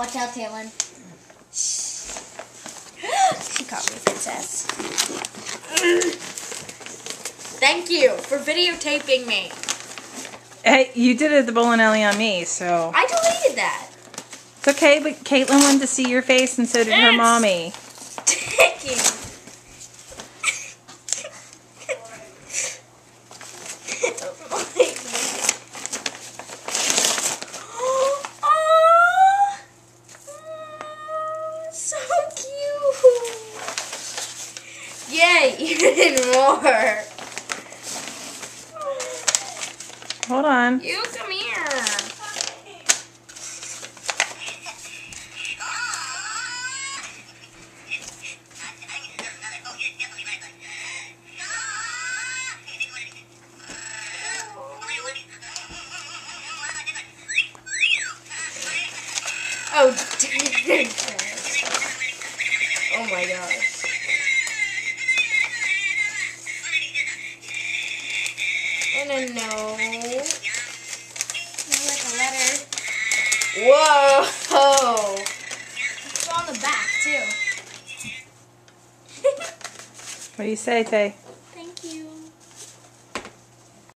Watch out, Taylor. She caught me, princess. Thank you for videotaping me. Hey, you did it the bowling alley on me, so. I deleted that. It's okay, but Caitlin wanted to see your face, and so did her mommy. Taking. So cute. Yay, even more. Hold on. You come here. Oh, dang. Oh my gosh. And a no. Like a letter. Whoa. It's on the back, too. What do you say, Tay?